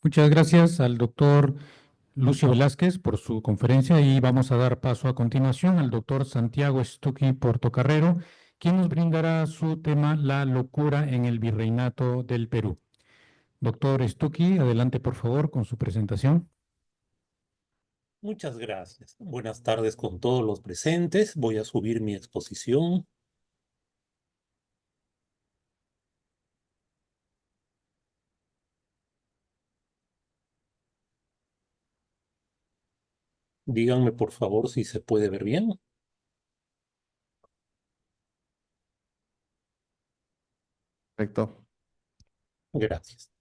Muchas gracias al doctor Lucio Velázquez por su conferencia y vamos a dar paso a continuación al doctor Santiago Stucchi Portocarrero, quien nos brindará su tema La locura en el Virreinato del Perú. Doctor Stucchi, adelante por favor con su presentación. Muchas gracias. Buenas tardes con todos los presentes. Voy a subir mi exposición. Díganme por favor si se puede ver bien. Perfecto. Gracias.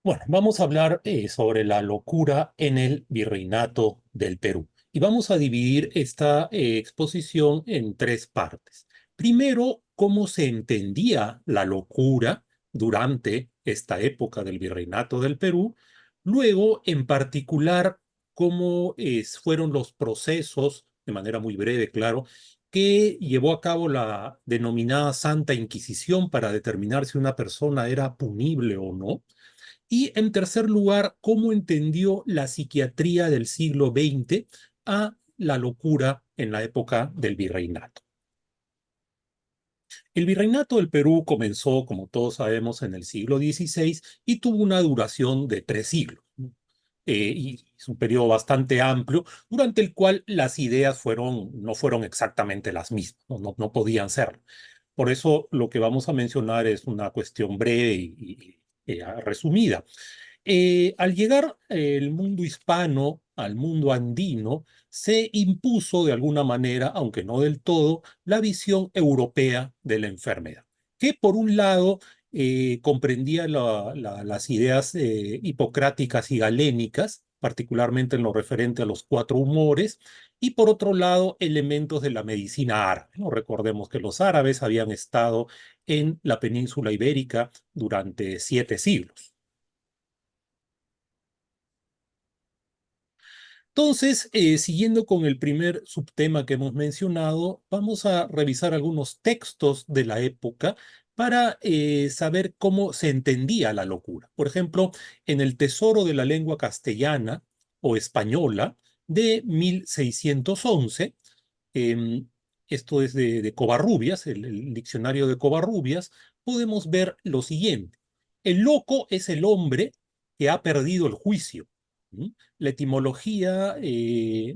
Bueno, vamos a hablar sobre la locura en el Virreinato del Perú. Y vamos a dividir esta exposición en tres partes. Primero, cómo se entendía la locura durante esta época del Virreinato del Perú. Luego, en particular, cómo fueron los procesos, de manera muy breve, claro, que llevó a cabo la denominada Santa Inquisición para determinar si una persona era punible o no. Y en tercer lugar, cómo entendió la psiquiatría del siglo XX a la locura en la época del virreinato. El virreinato del Perú comenzó, como todos sabemos, en el siglo XVI y tuvo una duración de 3 siglos. Y es un periodo bastante amplio, durante el cual las ideas no fueron exactamente las mismas, no podían ser. Por eso lo que vamos a mencionar es una cuestión breve y resumida. Al llegar el mundo hispano al mundo andino, se impuso de alguna manera, aunque no del todo, la visión europea de la enfermedad, que por un lado comprendía las ideas hipocráticas y galénicas, particularmente en lo referente a los 4 humores, y por otro lado, elementos de la medicina árabe, ¿no? Recordemos que los árabes habían estado en la península ibérica durante 7 siglos. Entonces, siguiendo con el primer subtema que hemos mencionado, vamos a revisar algunos textos de la época para saber cómo se entendía la locura. Por ejemplo, en el Tesoro de la Lengua Castellana o Española de 1611, em, esto es de Covarrubias, el diccionario de Covarrubias, podemos ver lo siguiente. El loco es el hombre que ha perdido el juicio. ¿Mm? La etimología, y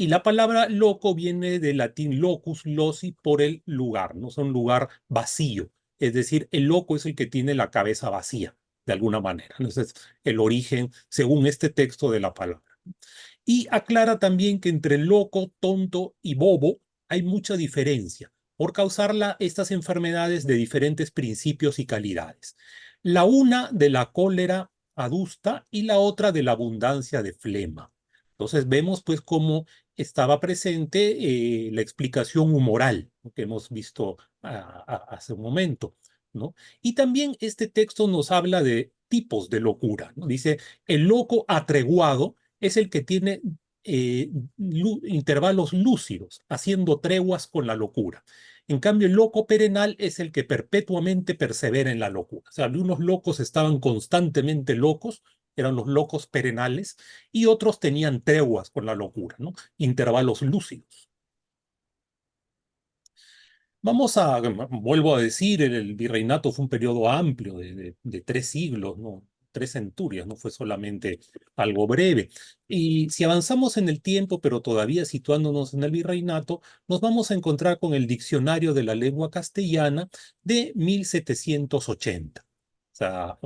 la palabra loco viene del latín locus, loci, por el lugar, ¿no? Es un lugar vacío. Es decir, el loco es el que tiene la cabeza vacía, de alguna manera. Entonces, el origen, según este texto de la palabra. Y aclara también que entre loco, tonto y bobo hay mucha diferencia por causarla estas enfermedades de diferentes principios y calidades. La una de la cólera adusta y la otra de la abundancia de flema. Entonces vemos pues cómo estaba presente la explicación humoral, ¿no?, que hemos visto hace un momento, ¿no? Y también este texto nos habla de tipos de locura, ¿no? Dice, el loco atreguado es el que tiene intervalos lúcidos, haciendo treguas con la locura. En cambio, el loco perenal es el que perpetuamente persevera en la locura. O sea, algunos locos estaban constantemente locos, eran los locos perenales, y otros tenían treguas con la locura, ¿no? Intervalos lúcidos. Vuelvo a decir, el virreinato fue un periodo amplio de 3 siglos, ¿no? 3 centurias, no fue solamente algo breve. Y si avanzamos en el tiempo, pero todavía situándonos en el virreinato, nos vamos a encontrar con el Diccionario de la Lengua Castellana de 1780. O sea,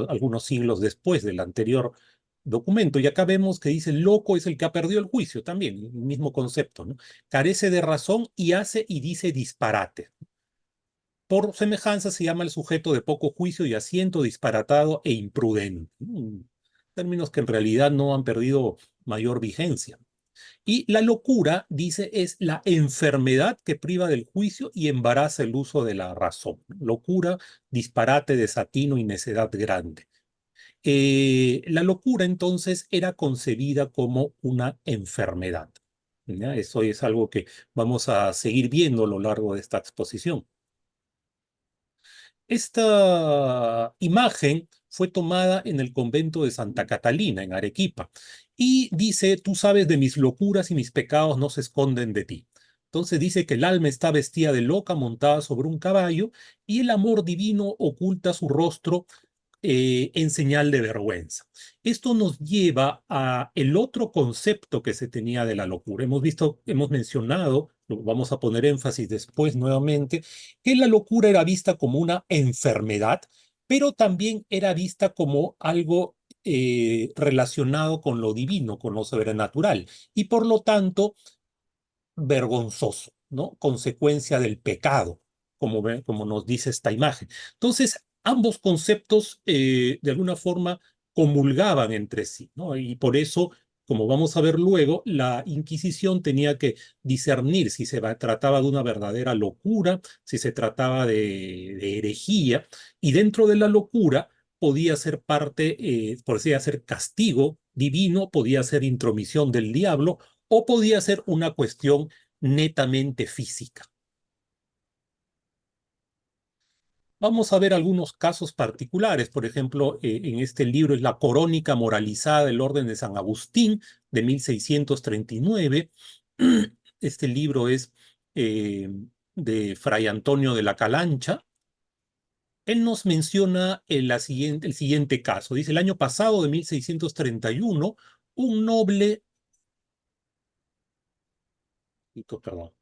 algunos siglos después del anterior documento. Y acá vemos que dice, loco es el que ha perdido el juicio también, el mismo concepto, ¿no? Carece de razón y hace y dice disparate. Por semejanza se llama el sujeto de poco juicio y asiento, disparatado e imprudente. Términos que en realidad no han perdido mayor vigencia. Y la locura, dice, es la enfermedad que priva del juicio y embaraza el uso de la razón. Locura, disparate, desatino y necedad grande. La locura entonces era concebida como una enfermedad, ¿ya? Eso es algo que vamos a seguir viendo a lo largo de esta exposición. Esta imagen fue tomada en el convento de Santa Catalina, en Arequipa, y dice, tú sabes de mis locuras y mis pecados no se esconden de ti. Entonces dice que el alma está vestida de loca, montada sobre un caballo, y el amor divino oculta su rostro en señal de vergüenza. Esto nos lleva a el otro concepto que se tenía de la locura. Hemos visto, hemos mencionado, lo vamos a poner énfasis después nuevamente, que la locura era vista como una enfermedad, pero también era vista como algo relacionado con lo divino, con lo sobrenatural, y por lo tanto vergonzoso, ¿no? Consecuencia del pecado, como nos dice esta imagen. Entonces, ambos conceptos de alguna forma comulgaban entre sí, ¿no? Y por eso, como vamos a ver luego, la Inquisición tenía que discernir si se trataba de una verdadera locura, si se trataba de herejía, y dentro de la locura podía ser parte, podía ser castigo divino, podía ser intromisión del diablo, o podía ser una cuestión netamente física. Vamos a ver algunos casos particulares. Por ejemplo, en este libro es la Corónica Moralizada del Orden de San Agustín de 1639. Este libro es de Fray Antonio de la Calancha. Él nos menciona el siguiente caso. Dice, el año pasado de 1631, un noble, perdón,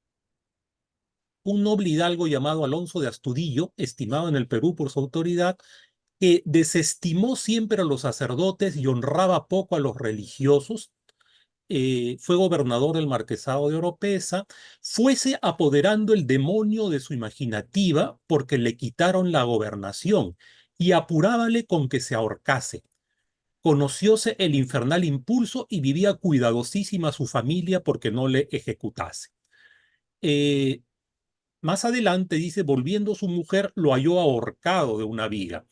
un noble hidalgo llamado Alonso de Astudillo, estimado en el Perú por su autoridad, que desestimó siempre a los sacerdotes y honraba poco a los religiosos, fue gobernador del marquesado de Oropesa, fuese apoderando el demonio de su imaginativa porque le quitaron la gobernación y apurábale con que se ahorcase. Conocióse el infernal impulso y vivía cuidadosísima su familia porque no le ejecutase. Eh, Más adelante dice, volviendo su mujer, lo halló ahorcado de una viga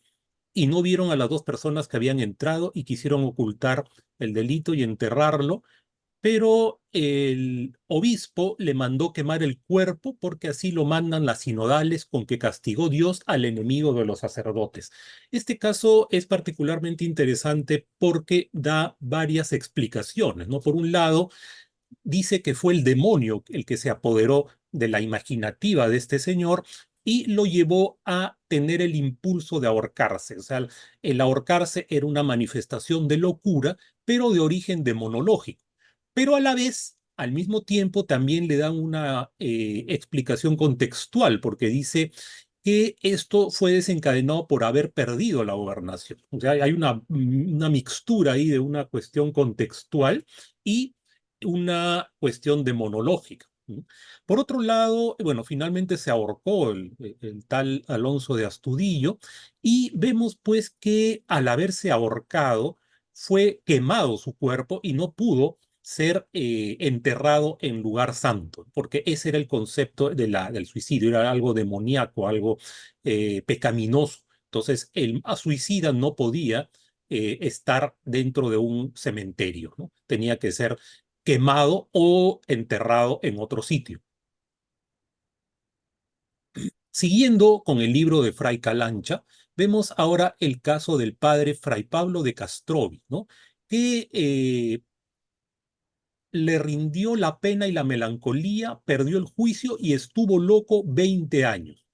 y no vieron a las dos personas que habían entrado y quisieron ocultar el delito y enterrarlo, pero el obispo le mandó quemar el cuerpo porque así lo mandan las sinodales con que castigó Dios al enemigo de los sacerdotes. Este caso es particularmente interesante porque da varias explicaciones, ¿no? Por un lado, dice que fue el demonio el que se apoderó de la imaginativa de este señor y lo llevó a tener el impulso de ahorcarse. O sea, el ahorcarse era una manifestación de locura, pero de origen demonológico. Pero a la vez, al mismo tiempo, también le dan una explicación contextual, porque dice que esto fue desencadenado por haber perdido la gobernación. O sea, hay una mixtura ahí de una cuestión contextual y una cuestión demonológica. Por otro lado, bueno, finalmente se ahorcó el tal Alonso de Astudillo y vemos pues que al haberse ahorcado fue quemado su cuerpo y no pudo ser enterrado en lugar santo, porque ese era el concepto del suicidio, era algo demoníaco, algo pecaminoso. Entonces, el suicida no podía estar dentro de un cementerio, ¿no? Tenía que ser quemado o enterrado en otro sitio. Siguiendo con el libro de Fray Calancha, vemos ahora el caso del padre Fray Pablo de Castrovi, ¿no? Que le rindió la pena y la melancolía, perdió el juicio y estuvo loco 20 años.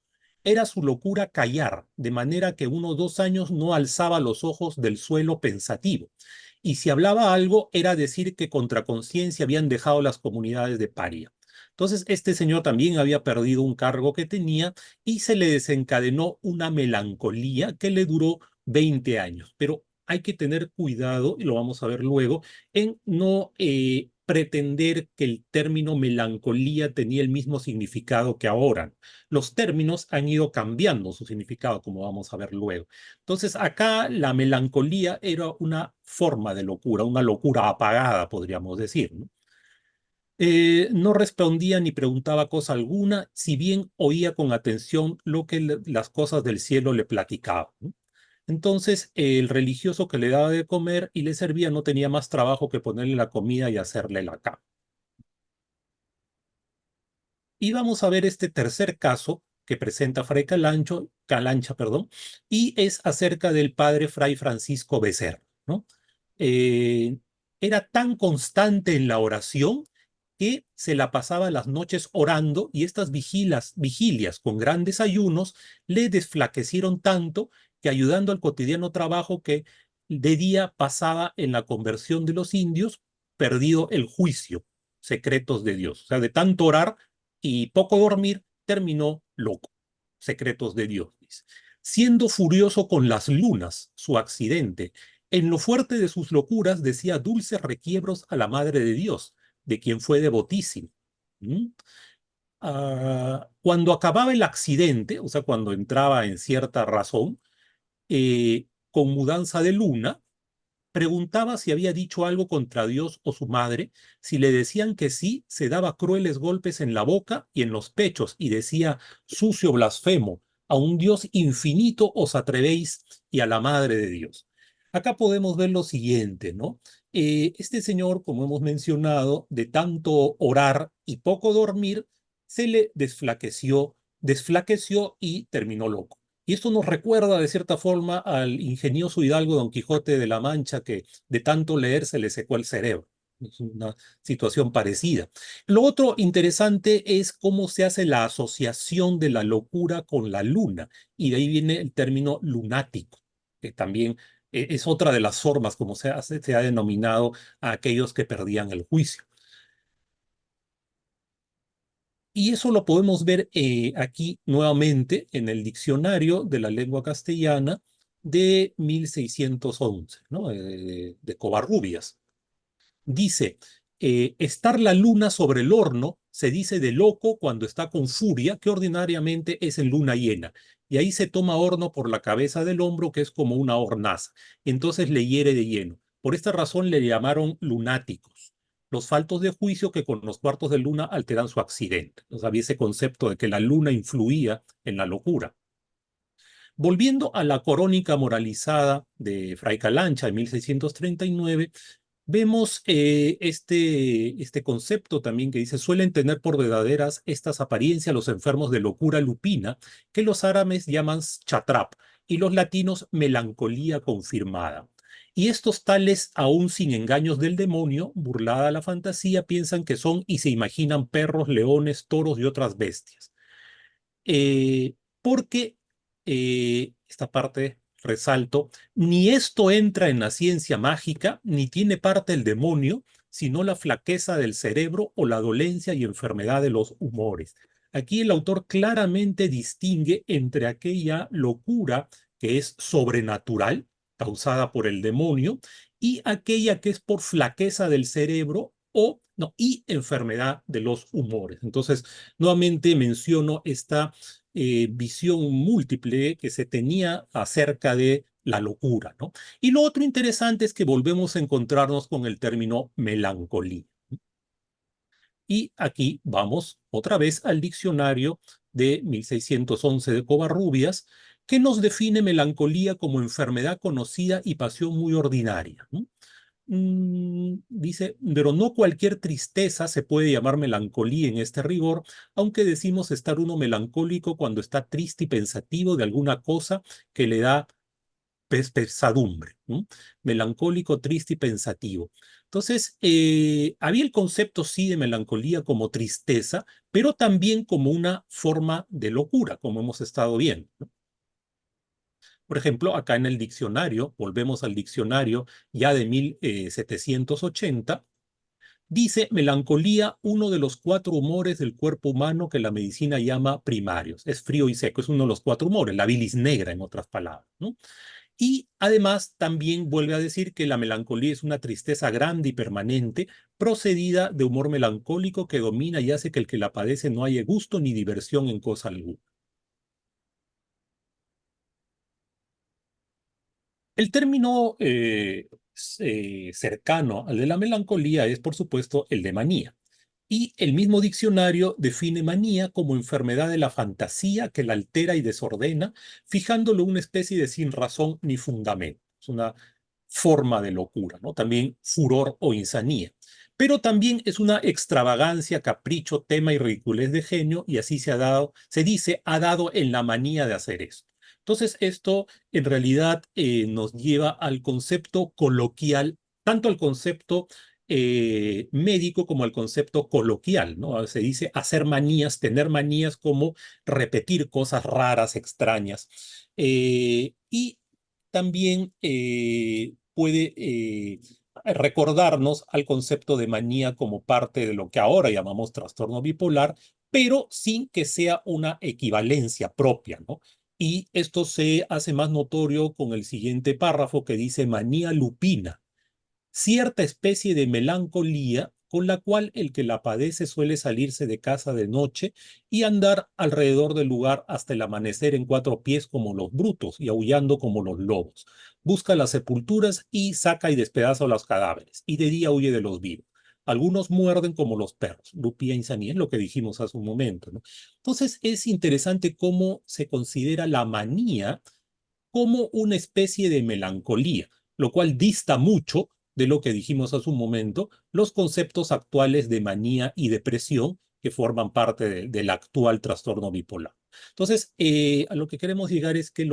Era su locura callar, de manera que unos 2 años no alzaba los ojos del suelo pensativo. Y si hablaba algo, era decir que contra conciencia habían dejado las comunidades de paria. Entonces, este señor también había perdido un cargo que tenía y se le desencadenó una melancolía que le duró 20 años. Pero hay que tener cuidado, y lo vamos a ver luego, en no pretender que el término melancolía tenía el mismo significado que ahora. Los términos han ido cambiando su significado, como vamos a ver luego. Entonces, acá la melancolía era una forma de locura, una locura apagada, podríamos decir, ¿no? No respondía ni preguntaba cosa alguna, si bien oía con atención lo que las cosas del cielo le platicaban, ¿no? Entonces, el religioso que le daba de comer y le servía no tenía más trabajo que ponerle la comida y hacerle la cama. Y vamos a ver este tercer caso, que presenta Fray Calancha, perdón, y es acerca del padre Fray Francisco Becerra, ¿no? Eh, Era tan constante en la oración que se la pasaba las noches orando y estas vigilias con grandes ayunos le desflaquecieron tanto que ayudando al cotidiano trabajo que de día pasaba en la conversión de los indios, perdido el juicio, secretos de Dios. O sea, de tanto orar y poco dormir, terminó loco. Secretos de Dios, dice. Siendo furioso con las lunas, su accidente, en lo fuerte de sus locuras decía dulces requiebros a la Madre de Dios, de quien fue devotísimo. ¿Mm? Cuando acababa el accidente, o sea, cuando entraba en cierta razón, con mudanza de luna, preguntaba si había dicho algo contra Dios o su madre. Si le decían que sí, se daba crueles golpes en la boca y en los pechos y decía, sucio blasfemo, a un Dios infinito os atrevéis y a la madre de Dios. Acá podemos ver lo siguiente, ¿no? Este señor, como hemos mencionado, de tanto orar y poco dormir, se le desflaqueció y terminó loco. Y esto nos recuerda de cierta forma al ingenioso hidalgo Don Quijote de la Mancha que de tanto leer se le secó el cerebro. Es una situación parecida. Lo otro interesante es cómo se hace la asociación de la locura con la luna. Y de ahí viene el término lunático, que también es otra de las formas como se ha denominado a aquellos que perdían el juicio. Y eso lo podemos ver aquí nuevamente en el diccionario de la lengua castellana de 1611, ¿no? De Covarrubias. Dice, estar la luna sobre el horno se dice de loco cuando está con furia, que ordinariamente es en luna llena. Y ahí se toma horno por la cabeza del hombro, que es como una hornaza. Entonces le hiere de lleno. Por esta razón le llamaron lunáticos. Los faltos de juicio que con los cuartos de luna alteran su accidente. Entonces había ese concepto de que la luna influía en la locura. Volviendo a la corónica moralizada de Fray Calancha de 1639, vemos este concepto también que dice, suelen tener por verdaderas estas apariencias los enfermos de locura lupina, que los árabes llaman chatrap y los latinos melancolía confirmada. Y estos tales, aún sin engaños del demonio, burlada la fantasía, piensan que son y se imaginan perros, leones, toros y otras bestias. Porque esta parte resalto, ni esto entra en la ciencia mágica, ni tiene parte el demonio, sino la flaqueza del cerebro o la dolencia y enfermedad de los humores. Aquí el autor claramente distingue entre aquella locura que es sobrenatural, causada por el demonio, y aquella que es por flaqueza del cerebro o no, y enfermedad de los humores. Entonces, nuevamente menciono esta visión múltiple que se tenía acerca de la locura, ¿no? Y lo otro interesante es que volvemos a encontrarnos con el término melancolía. Y aquí vamos otra vez al diccionario de 1611 de Covarrubias, que nos define melancolía como enfermedad conocida y pasión muy ordinaria, ¿no? Dice, pero no cualquier tristeza se puede llamar melancolía en este rigor, aunque decimos estar uno melancólico cuando está triste y pensativo de alguna cosa que le da pesadumbre, ¿no? Melancólico, triste y pensativo. Entonces, había el concepto sí de melancolía como tristeza, pero también como una forma de locura, como hemos estado viendo, ¿no? Por ejemplo, acá en el diccionario, volvemos al diccionario ya de 1780, dice melancolía, uno de los cuatro humores del cuerpo humano que la medicina llama primarios. Es frío y seco, es uno de los cuatro humores, la bilis negra, en otras palabras, ¿no? Y además también vuelve a decir que la melancolía es una tristeza grande y permanente, procedida de humor melancólico que domina y hace que el que la padece no haya gusto ni diversión en cosa alguna. El término cercano al de la melancolía es, por supuesto, el de manía. Y el mismo diccionario define manía como enfermedad de la fantasía que la altera y desordena, fijándolo una especie de sin razón ni fundamento. Es una forma de locura, ¿no? También furor o insanía. pero también es una extravagancia, capricho, tema y ridiculez de genio, y así se dice, ha dado en la manía de hacer esto. Entonces, esto en realidad nos lleva al concepto coloquial, tanto al concepto médico como al concepto coloquial, ¿no? Se dice hacer manías, tener manías como repetir cosas raras, extrañas. Y también puede recordarnos al concepto de manía como parte de lo que ahora llamamos trastorno bipolar, pero sin que sea una equivalencia propia, ¿no? Y esto se hace más notorio con el siguiente párrafo que dice manía lupina, cierta especie de melancolía con la cual el que la padece suele salirse de casa de noche y andar alrededor del lugar hasta el amanecer en cuatro pies como los brutos y aullando como los lobos. Busca las sepulturas y saca y despedaza los cadáveres, y de día huye de los vivos. Algunos muerden como los perros, lupia insanía, es lo que dijimos hace un momento, ¿no? Entonces es interesante cómo se considera la manía como una especie de melancolía, lo cual dista mucho de lo que dijimos hace un momento, los conceptos actuales de manía y depresión que forman parte del actual trastorno bipolar. Entonces, a lo que queremos llegar es que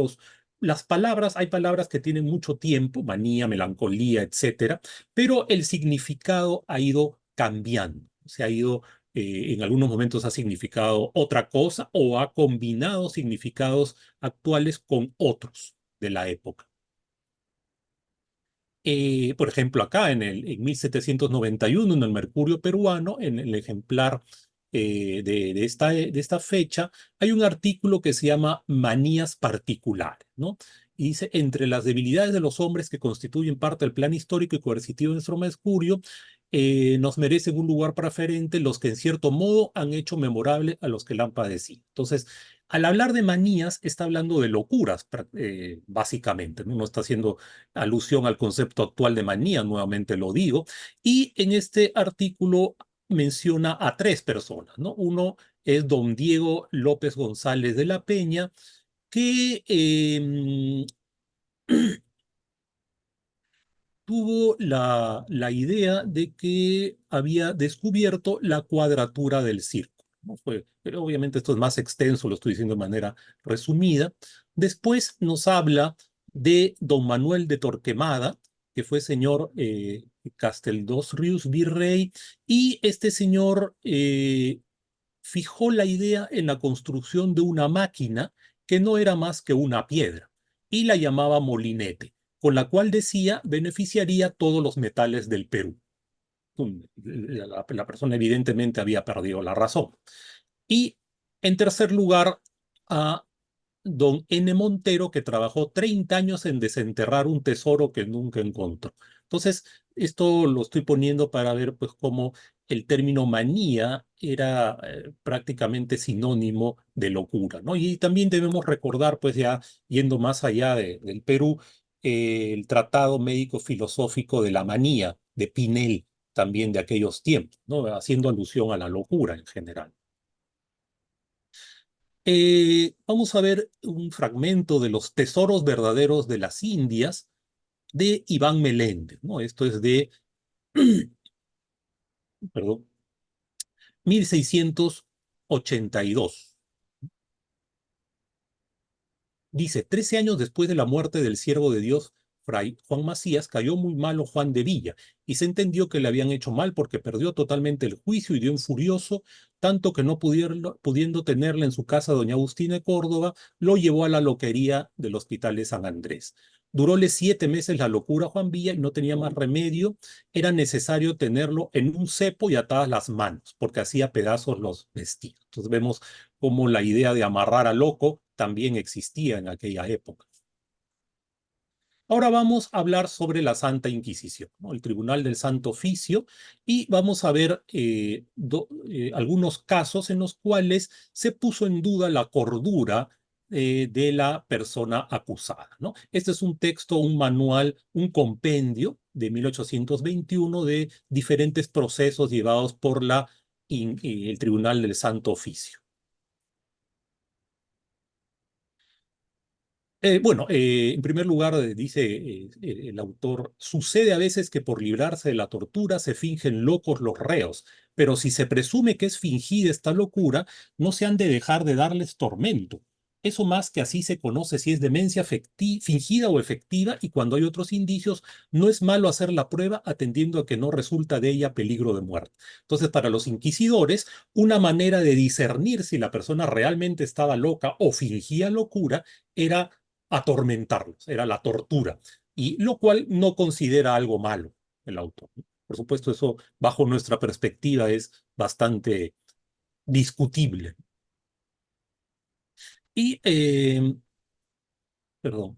las palabras, hay palabras que tienen mucho tiempo, manía, melancolía, etcétera, pero el significado ha ido cambiando, se ha ido en algunos momentos ha significado otra cosa o ha combinado significados actuales con otros de la época. Por ejemplo, acá en 1791, en el Mercurio peruano, en el ejemplar de esta fecha, hay un artículo que se llama Manías particulares, ¿no? Y dice, entre las debilidades de los hombres que constituyen parte del plan histórico y coercitivo de nuestro Mercurio, nos merecen un lugar preferente los que en cierto modo han hecho memorable a los que la han padecido. Entonces, al hablar de manías, está hablando de locuras, básicamente, ¿no? No está haciendo alusión al concepto actual de manía, nuevamente lo digo, y en este artículo menciona a tres personas, ¿no? Uno es don Diego López González de la Peña, que tuvo la idea de que había descubierto la cuadratura del círculo, ¿no? Pero obviamente esto es más extenso, lo estoy diciendo de manera resumida. Después nos habla de don Manuel de Torquemada, que fue señor Casteldós Rius virrey, y este señor fijó la idea en la construcción de una máquina que no era más que una piedra, y la llamaba molinete, con la cual decía beneficiaría todos los metales del Perú. La persona evidentemente había perdido la razón. Y en tercer lugar, a don N. Montero, que trabajó 30 años en desenterrar un tesoro que nunca encontró. Entonces, esto lo estoy poniendo para ver pues cómo el término manía era prácticamente sinónimo de locura, ¿no? Y también debemos recordar, pues ya yendo más allá del Perú, el Tratado Médico Filosófico de la Manía de Pinel, también de aquellos tiempos, ¿no? Haciendo alusión a la locura en general. Vamos a ver un fragmento de Los Tesoros Verdaderos de las Indias de Iván Meléndez, ¿no? Esto es de, perdón, 1682. Dice, 13 años después de la muerte del siervo de Dios, Fray Juan Macías, cayó muy malo Juan de Villa, y se entendió que le habían hecho mal porque perdió totalmente el juicio y dio un furioso, tanto que no pudiendo tenerle en su casa doña Agustina de Córdoba, lo llevó a la loquería del Hospital de San Andrés. Duróle 7 meses la locura a Juan Villa y no tenía más remedio. Era necesario tenerlo en un cepo y atadas las manos, porque hacía pedazos los vestidos. Entonces vemos cómo la idea de amarrar al loco también existía en aquella época. Ahora vamos a hablar sobre la Santa Inquisición, ¿no? El Tribunal del Santo Oficio, y vamos a ver algunos casos en los cuales se puso en duda la cordura de la persona acusada, ¿no? Este es un texto, un manual, un compendio de 1821 de diferentes procesos llevados por el Tribunal del Santo Oficio. En primer lugar, dice el autor, sucede a veces que por librarse de la tortura se fingen locos los reos, pero si se presume que es fingida esta locura, no se han de dejar de darles tormento. Eso más que así se conoce si es demencia fingida o efectiva, y cuando hay otros indicios, no es malo hacer la prueba atendiendo a que no resulta de ella peligro de muerte. Entonces, para los inquisidores, una manera de discernir si la persona realmente estaba loca o fingía locura era atormentarlos, era la tortura, y lo cual no considera algo malo el autor. Por supuesto, eso bajo nuestra perspectiva es bastante discutible. Y, perdón,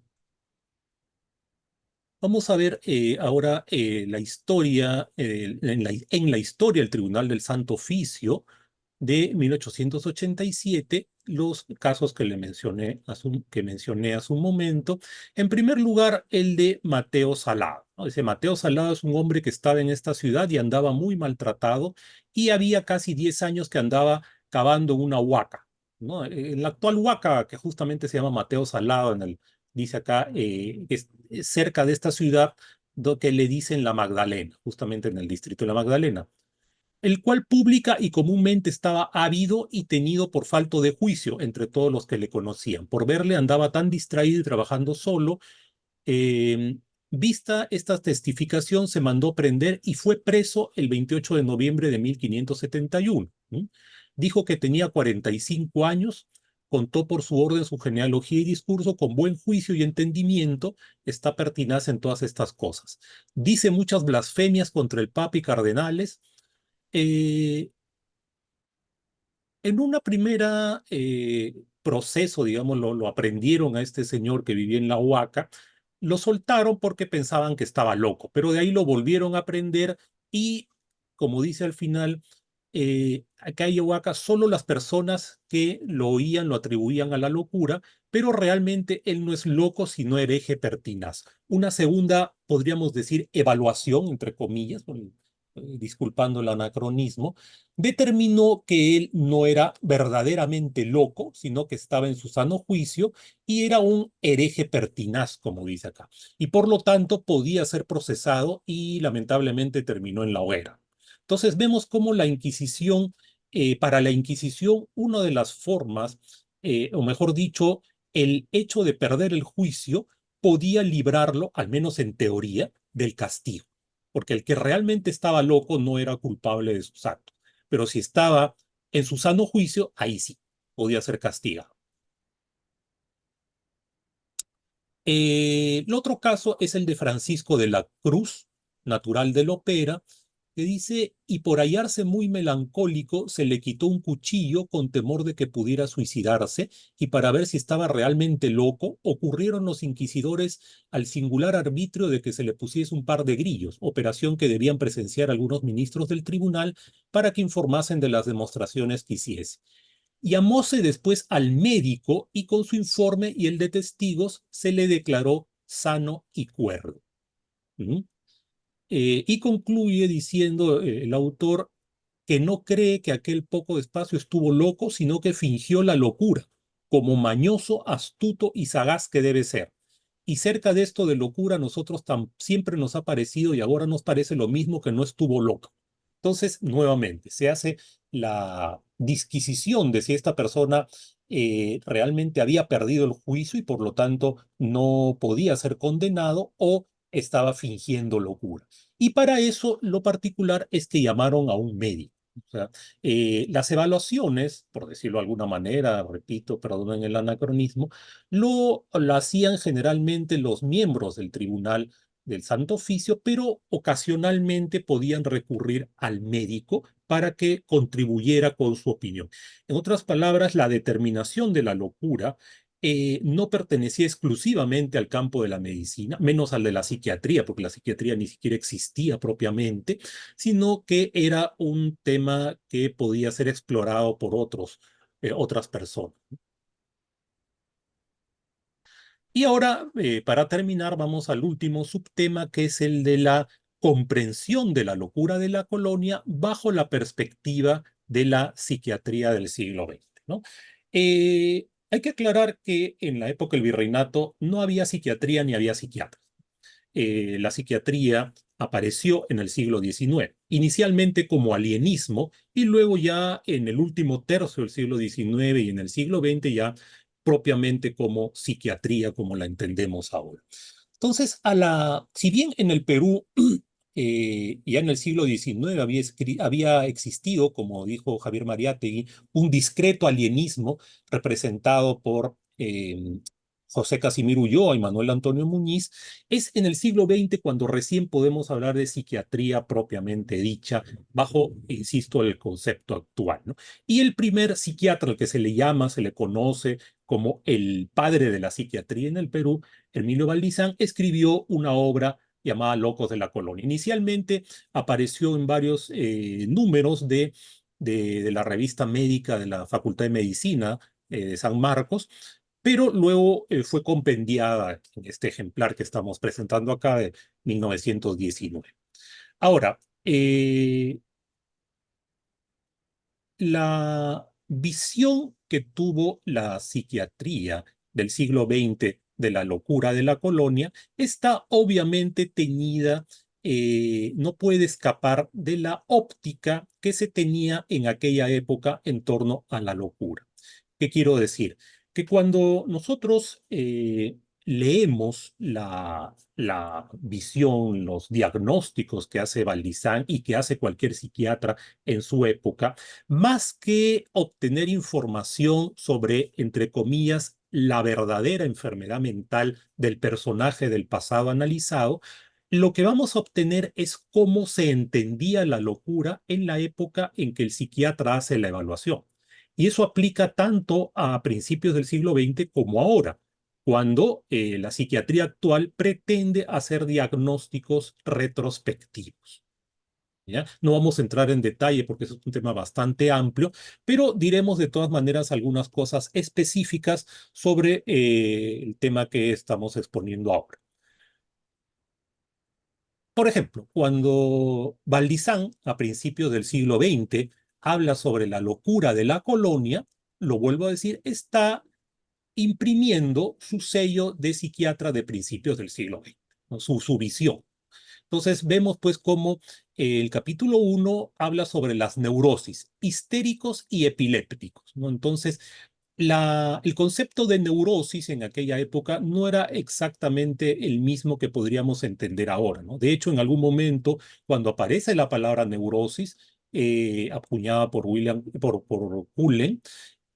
vamos a ver ahora la historia, en la historia del Tribunal del Santo Oficio de 1887, los casos que que mencioné hace un momento. En primer lugar, el de Mateo Salado, ¿no? Ese Mateo Salado es un hombre que estaba en esta ciudad y andaba muy maltratado, y había casi 10 años que andaba cavando una huaca, ¿no? En la actual huaca, que justamente se llama Mateo Salado, dice acá, es cerca de esta ciudad, que le dicen La Magdalena, justamente en el distrito de La Magdalena, el cual pública y comúnmente estaba ávido y tenido por falto de juicio entre todos los que le conocían. Por verle andaba tan distraído y trabajando solo. eh, Vista esta testificación, se mandó prender y fue preso el 28 de noviembre de 1571. ¿Mm? Dijo que tenía 45 años, contó por su orden su genealogía y discurso con buen juicio y entendimiento, está pertinaz en todas estas cosas. Dice muchas blasfemias contra el Papa y cardenales. eh, en una primera proceso, digamos, lo aprendieron a este señor que vivía en la Huaca, lo soltaron porque pensaban que estaba loco, pero de ahí lo volvieron a aprender, y, como dice al final, acá en Huaca solo las personas que lo oían lo atribuían a la locura, pero realmente él no es loco, sino hereje pertinaz. Una segunda, podríamos decir, evaluación, entre comillas, disculpando el anacronismo, determinó que él no era verdaderamente loco, sino que estaba en su sano juicio y era un hereje pertinaz, como dice acá. Y por lo tanto podía ser procesado, y lamentablemente terminó en la hoguera. Entonces vemos cómo para la Inquisición, una de las formas, o mejor dicho, el hecho de perder el juicio podía librarlo, al menos en teoría, del castigo, porque el que realmente estaba loco no era culpable de sus actos, pero si estaba en su sano juicio, ahí sí, podía ser castigado. El otro caso es el de Francisco de la Cruz, natural de Lopera, que dice, y por hallarse muy melancólico, se le quitó un cuchillo con temor de que pudiera suicidarse, y para ver si estaba realmente loco, ocurrieron los inquisidores al singular arbitrio de que se le pusiese un par de grillos, operación que debían presenciar algunos ministros del tribunal para que informasen de las demostraciones que hiciese. Llamóse después al médico, y con su informe y el de testigos se le declaró sano y cuerdo. ¿Mm? Y concluye diciendo el autor que no cree que aquel poco despacio estuvo loco, sino que fingió la locura, como mañoso, astuto y sagaz que debe ser. Y cerca de esto de locura, nosotros siempre nos ha parecido, y ahora nos parece lo mismo, que no estuvo loco. Entonces, nuevamente, se hace la disquisición de si esta persona realmente había perdido el juicio y por lo tanto no podía ser condenado, o estaba fingiendo locura. Y para eso lo particular es que llamaron a un médico. O sea, las evaluaciones, por decirlo de alguna manera, repito, perdonen el anacronismo, lo hacían generalmente los miembros del Tribunal del Santo Oficio, pero ocasionalmente podían recurrir al médico para que contribuyera con su opinión. En otras palabras, la determinación de la locura no pertenecía exclusivamente al campo de la medicina, menos al de la psiquiatría, porque la psiquiatría ni siquiera existía propiamente, sino que era un tema que podía ser explorado por otras personas. Y ahora, para terminar, vamos al último subtema, que es el de la comprensión de la locura de la colonia bajo la perspectiva de la psiquiatría del siglo XX, ¿no? Hay que aclarar que en la época del virreinato no había psiquiatría ni había psiquiatras. La psiquiatría apareció en el siglo XIX, inicialmente como alienismo y luego ya en el último tercio del siglo XIX y en el siglo XX ya propiamente como psiquiatría como la entendemos ahora. Entonces, si bien en el Perú ya en el siglo XIX había existido, como dijo Javier Mariátegui, un discreto alienismo representado por José Casimiro Ulloa y Manuel Antonio Muñiz, es en el siglo XX cuando recién podemos hablar de psiquiatría propiamente dicha, bajo, insisto, el concepto actual, ¿no? Y el primer psiquiatra al que se le llama, se le conoce como el padre de la psiquiatría en el Perú, Emilio Valdizán, escribió una obra llamada Locos de la Colonia. Inicialmente apareció en varios números de la revista médica de la Facultad de Medicina de San Marcos, pero luego fue compendiada en este ejemplar que estamos presentando acá de 1919. Ahora, la visión que tuvo la psiquiatría del siglo XX de la locura de la colonia está obviamente teñida, no puede escapar de la óptica que se tenía en aquella época en torno a la locura. ¿Qué quiero decir? Que cuando nosotros leemos la visión, los diagnósticos que hace Baldizán y que hace cualquier psiquiatra en su época, más que obtener información sobre, entre comillas, la verdadera enfermedad mental del personaje del pasado analizado, lo que vamos a obtener es cómo se entendía la locura en la época en que el psiquiatra hace la evaluación. Y eso aplica tanto a principios del siglo XX como ahora, cuando la psiquiatría actual pretende hacer diagnósticos retrospectivos. ¿Ya? No vamos a entrar en detalle porque es un tema bastante amplio, pero diremos de todas maneras algunas cosas específicas sobre el tema que estamos exponiendo ahora. Por ejemplo, cuando Baldizán, a principios del siglo XX, habla sobre la locura de la colonia, lo vuelvo a decir, está imprimiendo su sello de psiquiatra de principios del siglo XX, ¿no? Su visión. Entonces vemos pues cómo el capítulo 1 habla sobre las neurosis, histéricos y epilépticos, ¿no? Entonces, el concepto de neurosis en aquella época no era exactamente el mismo que podríamos entender ahora, ¿no? De hecho, en algún momento, cuando aparece la palabra neurosis, acuñada por Cullen,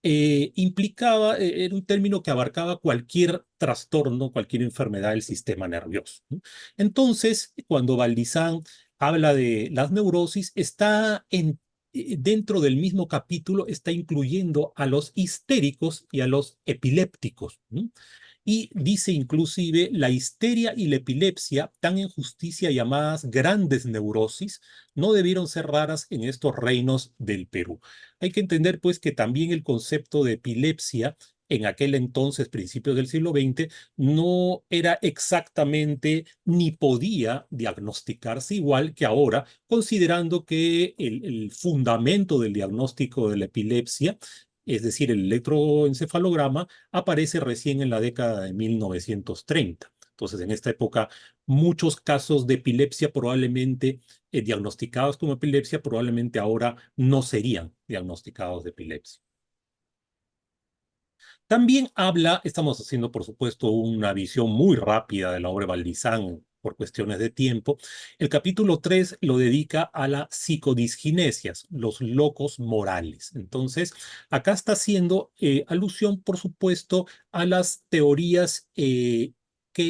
implicaba, era un término que abarcaba cualquier trastorno, cualquier enfermedad del sistema nervioso, ¿no? Entonces, cuando Baldizán habla de las neurosis, dentro del mismo capítulo, está incluyendo a los histéricos y a los epilépticos, ¿no? Y dice inclusive la histeria y la epilepsia, tan en justicia llamadas grandes neurosis, no debieron ser raras en estos reinos del Perú. Hay que entender pues que también el concepto de epilepsia en aquel entonces, principios del siglo XX, no era exactamente ni podía diagnosticarse igual que ahora, considerando que el fundamento del diagnóstico de la epilepsia, es decir, el electroencefalograma, aparece recién en la década de 1930. Entonces, en esta época, muchos casos de epilepsia probablemente diagnosticados como epilepsia, probablemente ahora no serían diagnosticados de epilepsia. También estamos haciendo por supuesto una visión muy rápida de la obra de Baldizán por cuestiones de tiempo. El capítulo 3 lo dedica a la psicodisginesias, los locos morales. Entonces, acá está haciendo alusión, por supuesto, a las teorías que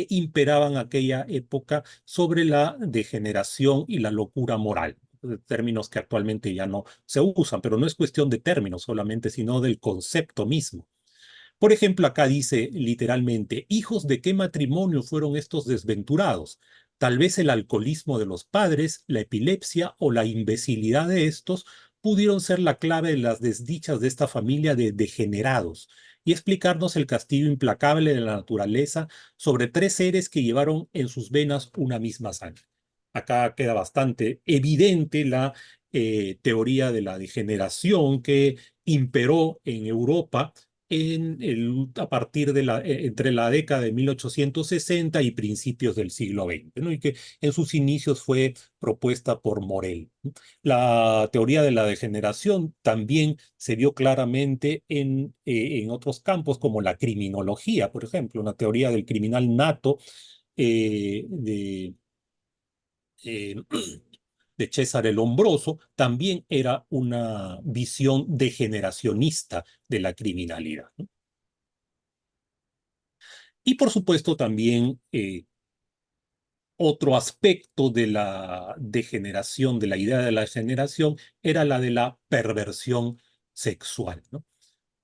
imperaban aquella época sobre la degeneración y la locura moral, términos que actualmente ya no se usan, pero no es cuestión de términos solamente, sino del concepto mismo. Por ejemplo, acá dice literalmente, hijos de qué matrimonio fueron estos desventurados. Tal vez el alcoholismo de los padres, la epilepsia o la imbecilidad de estos pudieron ser la clave de las desdichas de esta familia de degenerados y explicarnos el castigo implacable de la naturaleza sobre tres seres que llevaron en sus venas una misma sangre. Acá queda bastante evidente la teoría de la degeneración que imperó en Europa a partir de entre la década de 1860 y principios del siglo XX, ¿no? Y que en sus inicios fue propuesta por Morel, ¿no? La teoría de la degeneración también se vio claramente en otros campos, como la criminología, por ejemplo, una teoría del criminal nato eh, de César el Hombroso, también era una visión degeneracionista de la criminalidad, ¿no? Y por supuesto también otro aspecto de la degeneración, de la idea de la degeneración, era la de la perversión sexual, ¿no?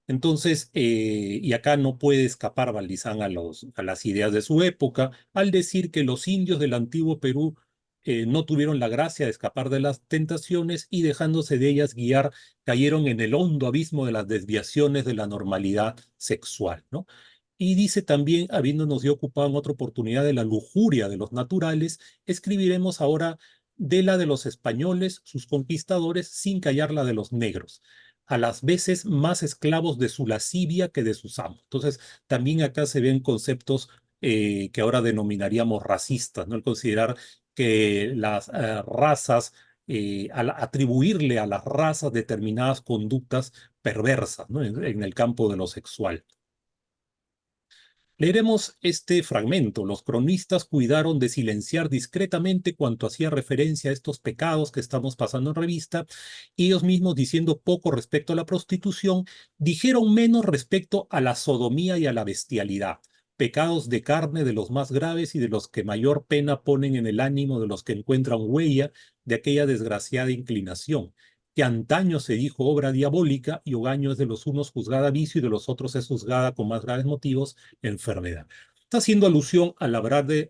Entonces, y acá no puede escapar Valdizán a las ideas de su época al decir que los indios del antiguo Perú no tuvieron la gracia de escapar de las tentaciones y dejándose de ellas guiar, cayeron en el hondo abismo de las desviaciones de la normalidad sexual, ¿no? Y dice también, habiéndonos ya ocupado en otra oportunidad de la lujuria de los naturales, escribiremos ahora de la de los españoles, sus conquistadores, sin callar la de los negros, a las veces más esclavos de su lascivia que de sus amos. Entonces, también acá se ven conceptos que ahora denominaríamos racistas, ¿no? El considerar que las razas, al atribuirle a las razas determinadas conductas perversas, ¿no? En el campo de lo sexual. Leeremos este fragmento. Los cronistas cuidaron de silenciar discretamente cuanto hacía referencia a estos pecados que estamos pasando en revista, y ellos mismos, diciendo poco respecto a la prostitución, dijeron menos respecto a la sodomía y a la bestialidad, pecados de carne de los más graves y de los que mayor pena ponen en el ánimo de los que encuentran huella de aquella desgraciada inclinación, que antaño se dijo obra diabólica y hogaño es de los unos juzgada vicio y de los otros es juzgada con más graves motivos enfermedad. Está haciendo alusión al hablar de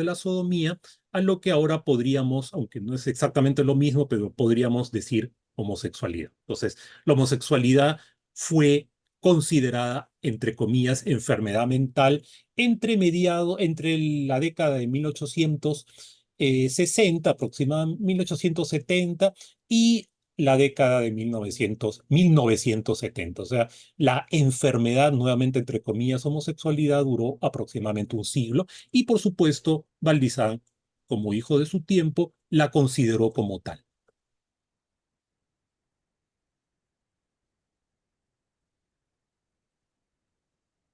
la sodomía a lo que ahora podríamos, aunque no es exactamente lo mismo, pero podríamos decir homosexualidad. Entonces, la homosexualidad fue considerada, entre comillas, enfermedad mental entre la década de 1860, aproximadamente 1870, y la década de 1970. O sea, la enfermedad, nuevamente entre comillas, homosexualidad, duró aproximadamente un siglo y por supuesto, Valdizán, como hijo de su tiempo, la consideró como tal.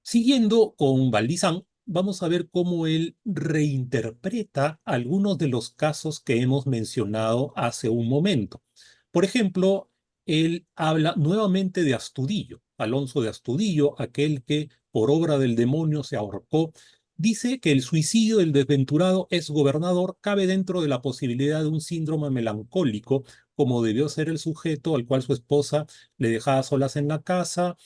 Siguiendo con Valdizán, vamos a ver cómo él reinterpreta algunos de los casos que hemos mencionado hace un momento. Por ejemplo, él habla nuevamente de Astudillo, Alonso de Astudillo, aquel que por obra del demonio se ahorcó. Dice que el suicidio del desventurado ex gobernador cabe dentro de la posibilidad de un síndrome melancólico, como debió ser el sujeto al cual su esposa le dejaba solas en la casa.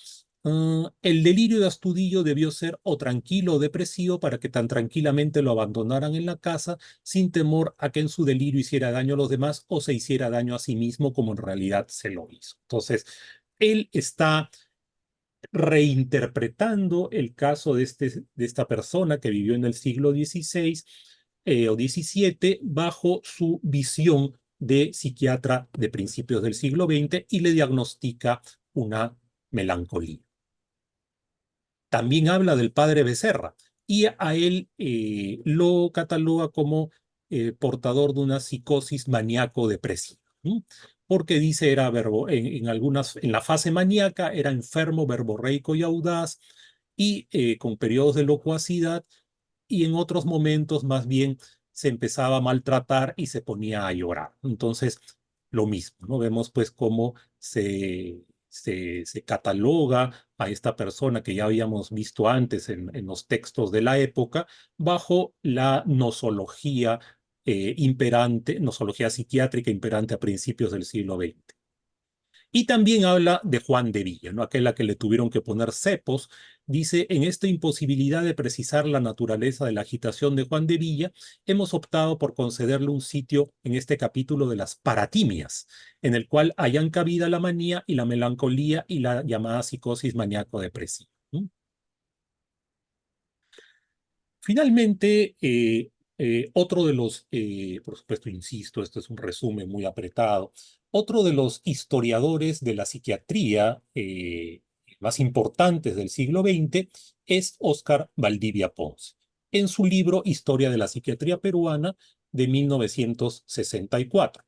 El delirio de Astudillo debió ser o tranquilo o depresivo para que tan tranquilamente lo abandonaran en la casa sin temor a que en su delirio hiciera daño a los demás o se hiciera daño a sí mismo como en realidad se lo hizo. Entonces, él está reinterpretando el caso de esta persona que vivió en el siglo XVI o XVII bajo su visión de psiquiatra de principios del siglo XX y le diagnostica una melancolía. También habla del padre Becerra y a él lo cataloga como portador de una psicosis maníaco-depresiva, ¿no? Porque dice era en la fase maníaca era enfermo, verborreico y audaz y con periodos de locuacidad, y en otros momentos más bien se empezaba a maltratar y se ponía a llorar. Entonces, lo mismo, ¿no? Vemos pues cómo se cataloga a esta persona que ya habíamos visto antes en los textos de la época bajo la nosología imperante, nosología psiquiátrica imperante a principios del siglo XX. Y también habla de Juan de Villa, ¿no? Aquel a que le tuvieron que poner cepos. Dice, en esta imposibilidad de precisar la naturaleza de la agitación de Juan de Villa, hemos optado por concederle un sitio en este capítulo de las paratimias, en el cual hayan cabida la manía y la melancolía y la llamada psicosis maníaco-depresiva. Finalmente, otro de los, por supuesto, insisto, esto es un resumen muy apretado, otro de los historiadores de la psiquiatría más importantes del siglo XX, es Óscar Valdivia Ponce, en su libro Historia de la Psiquiatría Peruana de 1964.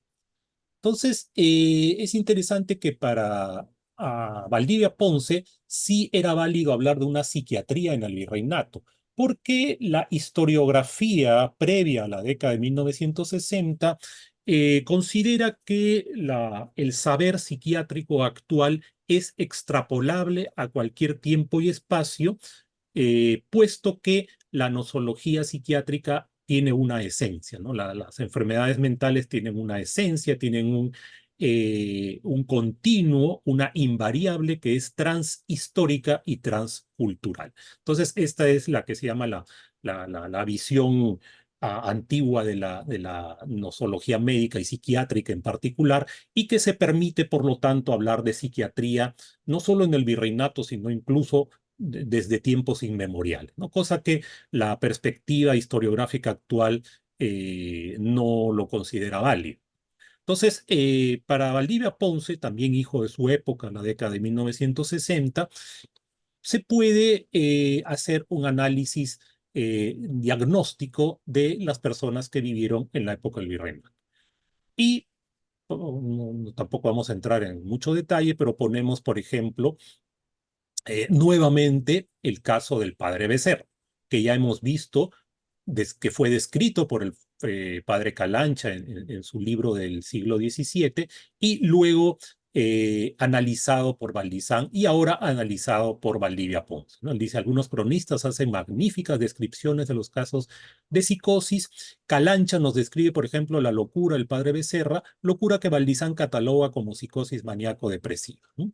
Entonces, es interesante que para Valdivia Ponce sí era válido hablar de una psiquiatría en el virreinato, porque la historiografía previa a la década de 1960 considera que el saber psiquiátrico actual es extrapolable a cualquier tiempo y espacio, puesto que la nosología psiquiátrica tiene una esencia, ¿no? Las enfermedades mentales tienen una esencia, tienen un continuo, una invariable que es transhistórica y transcultural. Entonces, esta es la que se llama la visión antigua de la nosología médica y psiquiátrica en particular, y que se permite, por lo tanto, hablar de psiquiatría no solo en el virreinato, sino incluso desde tiempos inmemoriales, ¿no? Cosa que la perspectiva historiográfica actual no lo considera válido. Entonces, para Valdivia Ponce, también hijo de su época, en la década de 1960, se puede hacer un análisis diagnóstico de las personas que vivieron en la época del virreinato. Y tampoco vamos a entrar en mucho detalle, pero ponemos, por ejemplo, nuevamente el caso del padre Becerra, que ya hemos visto que fue descrito por el padre Calancha en su libro del siglo XVII y luego analizado por Valdizán y ahora analizado por Valdivia Pons, ¿no? Él dice, algunos cronistas hacen magníficas descripciones de los casos de psicosis. Calancha nos describe, por ejemplo, la locura del padre Becerra, locura que Valdizán cataloga como psicosis maníaco-depresiva, ¿no?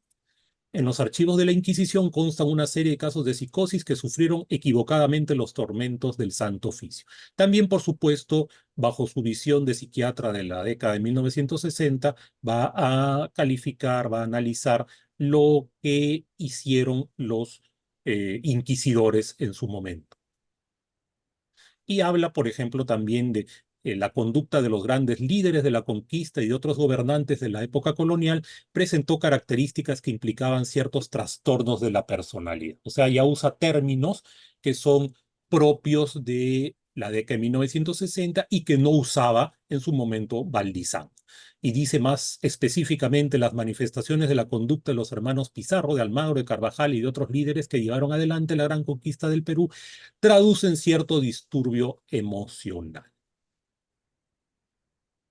En los archivos de la Inquisición constan una serie de casos de psicosis que sufrieron equivocadamente los tormentos del Santo Oficio. También, por supuesto, bajo su visión de psiquiatra de la década de 1960, va a calificar, va a analizar lo que hicieron los inquisidores en su momento. Y habla, por ejemplo, también de la conducta de los grandes líderes de la conquista y de otros gobernantes de la época colonial, presentó características que implicaban ciertos trastornos de la personalidad. O sea, ya usa términos que son propios de la década de 1960 y que no usaba en su momento Valdizán. Y dice más específicamente las manifestaciones de la conducta de los hermanos Pizarro, de Almagro, de Carvajal y de otros líderes que llevaron adelante la gran conquista del Perú, traducen cierto disturbio emocional.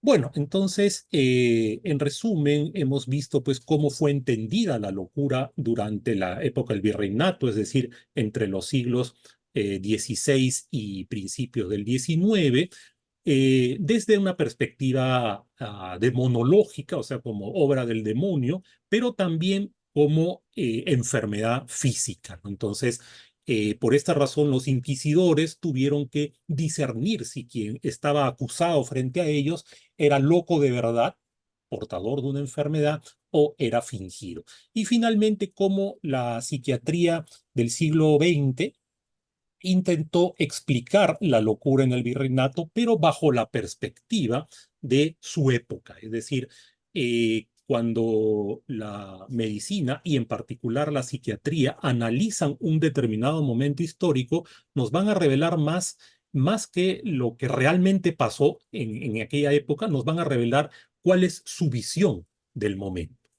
Bueno, entonces, en resumen, hemos visto pues cómo fue entendida la locura durante la época del virreinato, es decir, entre los siglos XVI y principios del XIX, desde una perspectiva demonológica, o sea, como obra del demonio, pero también como enfermedad física, ¿no? Entonces, por esta razón, los inquisidores tuvieron que discernir si quien estaba acusado frente a ellos era loco de verdad, portador de una enfermedad, o era fingido. Y finalmente, cómo la psiquiatría del siglo XX intentó explicar la locura en el virreinato, pero bajo la perspectiva de su época. Es decir, cuando la medicina y en particular la psiquiatría analizan un determinado momento histórico, nos van a revelar más que lo que realmente pasó en aquella época, nos van a revelar cuál es su visión del momento.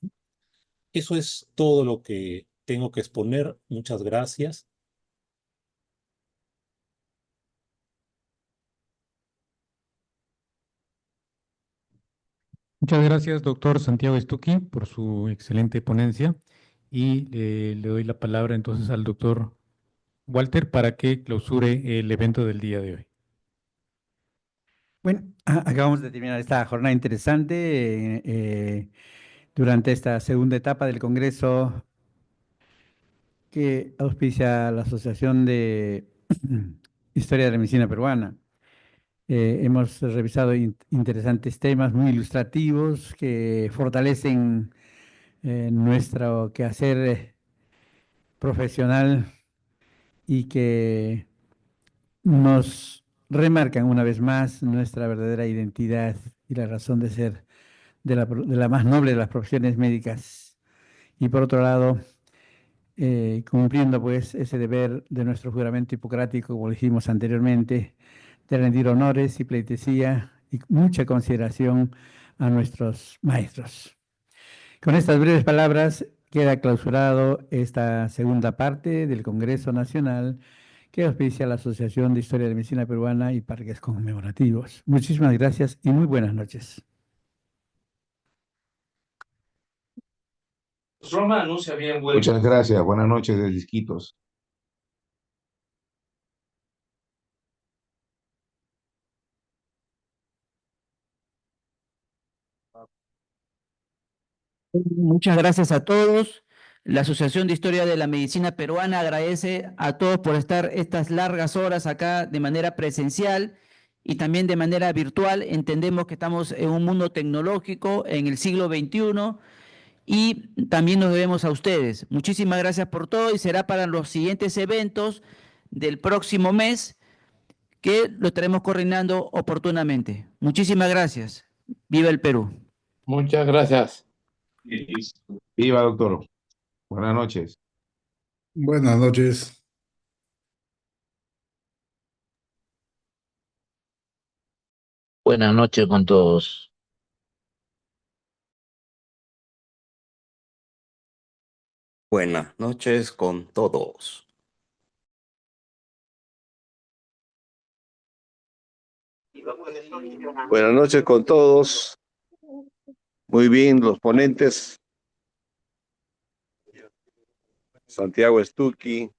Eso es todo lo que tengo que exponer. Muchas gracias. Muchas gracias, doctor Santiago Stucki, por su excelente ponencia. Y le doy la palabra entonces al doctor Walter para que clausure el evento del día de hoy. Bueno, acabamos de terminar esta jornada interesante durante esta segunda etapa del Congreso que auspicia la Asociación de Historia de la Medicina Peruana. Hemos revisado interesantes temas muy ilustrativos que fortalecen nuestro quehacer profesional y que nos remarcan una vez más nuestra verdadera identidad y la razón de ser de la más noble de las profesiones médicas. Y por otro lado, cumpliendo pues ese deber de nuestro juramento hipocrático, como dijimos anteriormente, de rendir honores y pleitesía y mucha consideración a nuestros maestros. Con estas breves palabras queda clausurado esta segunda parte del Congreso Nacional que auspicia la Asociación de Historia de la Medicina Peruana y Parques Conmemorativos. Muchísimas gracias y muy buenas noches. Roma no se había vuelto. Muchas gracias. Buenas noches, de Disquitos. Muchas gracias a todos. La Asociación de Historia de la Medicina Peruana agradece a todos por estar estas largas horas acá de manera presencial y también de manera virtual. Entendemos que estamos en un mundo tecnológico en el siglo XXI y también nos debemos a ustedes. Muchísimas gracias por todo y será para los siguientes eventos del próximo mes que lo estaremos coordinando oportunamente. Muchísimas gracias. Viva el Perú. Muchas gracias. Viva, doctor. Buenas noches. Buenas noches. Buenas noches con todos. Buenas noches con todos. Buenas noches con todos. Muy bien, los ponentes. Santiago Stucchi,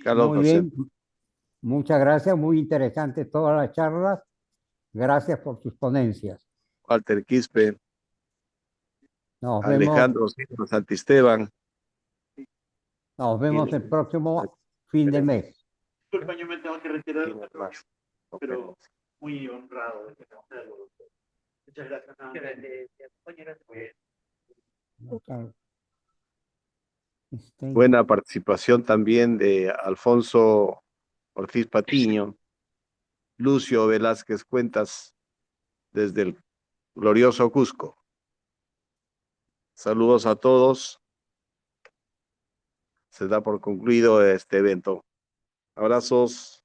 Carlos Muy bien, muchas gracias, muy interesante todas las charlas. Gracias por sus ponencias. Walter Quispe, Nos Alejandro Santisteban. Nos vemos el próximo fin de mes. Disculpa, yo me tengo que retirar, pero muy honrado de conocerlo. Muchas gracias. Buena participación también de Alfonso Ortiz Patiño, Lucio Velázquez Cuentas, desde el glorioso Cusco. Saludos a todos. Se da por concluido este evento. Abrazos.